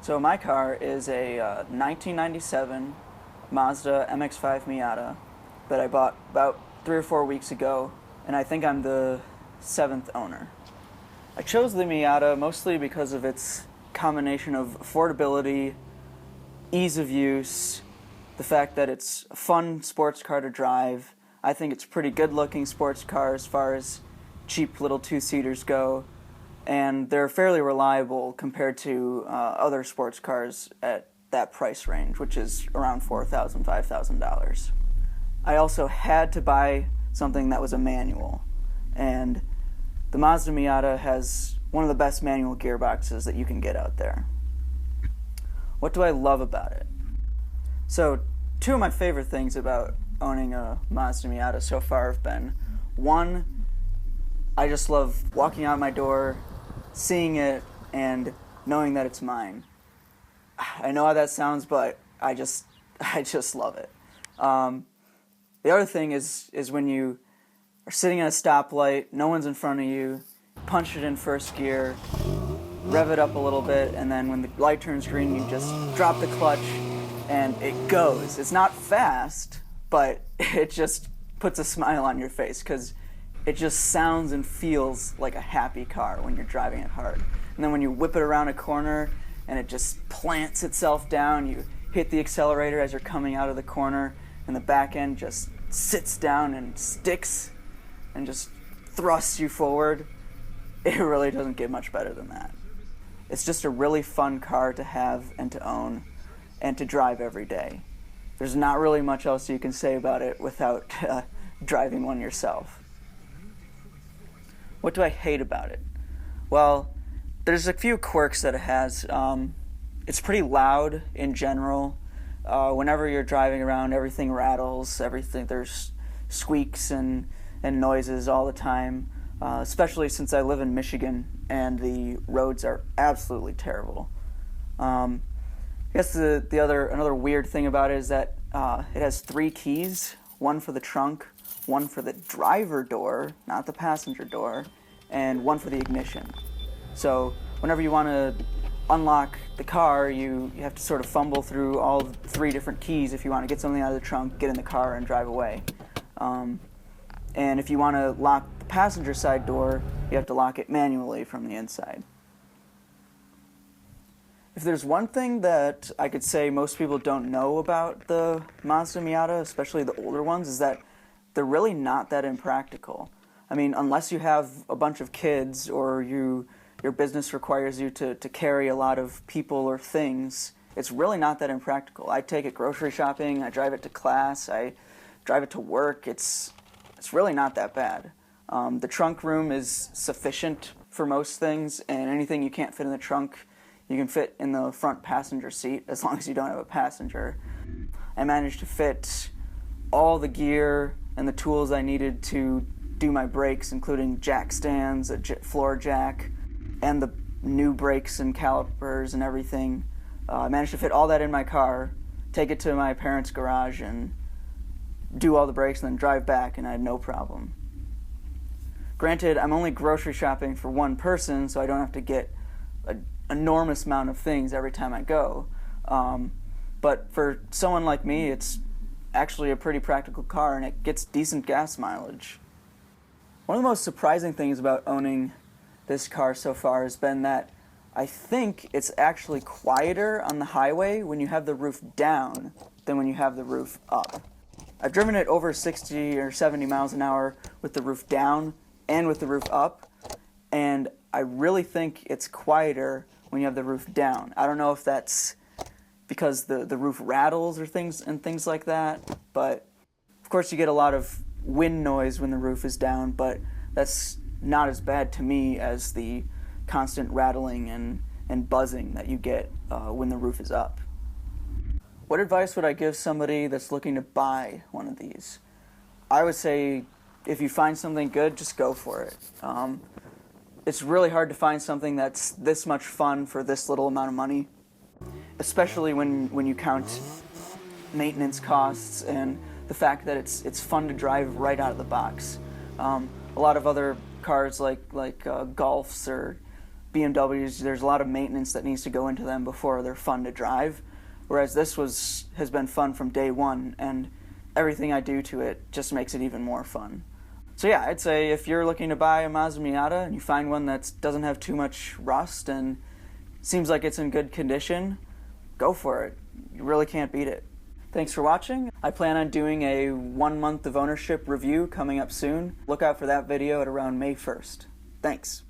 So my car is a 1997 Mazda MX-5 Miata that I bought about 3 or 4 weeks ago, and I think I'm the seventh owner. I chose the Miata mostly because of its combination of affordability, ease of use, the fact that it's a fun sports car to drive. I think it's a pretty good-looking sports car as far as cheap little two-seaters go, and they're fairly reliable compared to other sports cars at that price range, which is around $4,000, $5,000. I also had to buy something that was a manual, and the Mazda Miata has one of the best manual gearboxes that you can get out there. What do I love about it? So, two of my favorite things about owning a Mazda Miata so far have been, one, I just love walking out my door, seeing it, and knowing that it's mine. I know how that sounds, but I just love it. The other thing is when you are sitting at a stoplight, no one's in front of you, punch it in first gear, rev it up a little bit, and then when the light turns green, you just drop the clutch, and it goes. It's not fast, but it just puts a smile on your face, because it just sounds and feels like a happy car when you're driving it hard. And then when you whip it around a corner and it just plants itself down, you hit the accelerator as you're coming out of the corner, and the back end just sits down and sticks and just thrusts you forward. It really doesn't get much better than that. It's just a really fun car to have and to own and to drive every day. There's not really much else you can say about it without driving one yourself. What do I hate about it? Well, there's a few quirks that it has. It's pretty loud in general. Whenever you're driving around, everything rattles, there's squeaks and noises all the time, especially since I live in Michigan and the roads are absolutely terrible. I guess another weird thing about it is that it has 3 keys, one for the trunk, one for the driver door, not the passenger door, and one for the ignition. So whenever you want to unlock the car, you have to sort of fumble through all 3 different keys if you want to get something out of the trunk, get in the car, and drive away. And if you want to lock the passenger side door, you have to lock it manually from the inside. If there's one thing that I could say most people don't know about the Mazda Miata, especially the older ones, is that they're really not that impractical. I mean, unless you have a bunch of kids or your business requires you to carry a lot of people or things, it's really not that impractical. I take it grocery shopping, I drive it to class, I drive it to work. It's really not that bad. The trunk room is sufficient for most things, and anything you can't fit in the trunk, you can fit in the front passenger seat as long as you don't have a passenger. I managed to fit all the gear and the tools I needed to do my brakes, including jack stands, a floor jack, and the new brakes and calipers and everything. I managed to fit all that in my car, take it to my parents' garage, and do all the brakes, and then drive back, and I had no problem. Granted, I'm only grocery shopping for one person, so I don't have to get an enormous amount of things every time I go. But for someone like me, it's actually a pretty practical car, and it gets decent gas mileage. One of the most surprising things about owning this car so far has been that I think it's actually quieter on the highway when you have the roof down than when you have the roof up. I've driven it over 60 or 70 miles an hour with the roof down and with the roof up, and I really think it's quieter when you have the roof down. I don't know if that's because the roof rattles or things like that, but of course you get a lot of wind noise when the roof is down, but that's not as bad to me as the constant rattling and buzzing that you get when the roof is up. What advice would I give somebody that's looking to buy one of these? I would say if you find something good, just go for it. It's really hard to find something that's this much fun for this little amount of money, especially when you count maintenance costs and the fact that it's fun to drive right out of the box. A lot of other cars like Golfs or BMWs, there's a lot of maintenance that needs to go into them before they're fun to drive, whereas this has been fun from day one, and everything I do to it just makes it even more fun. So yeah, I'd say if you're looking to buy a Mazda Miata and you find one that doesn't have too much rust and seems like it's in good condition, go for it. You really can't beat it. Thanks for watching. I plan on doing a 1 month of ownership review coming up soon. Look out for that video at around May 1st. Thanks.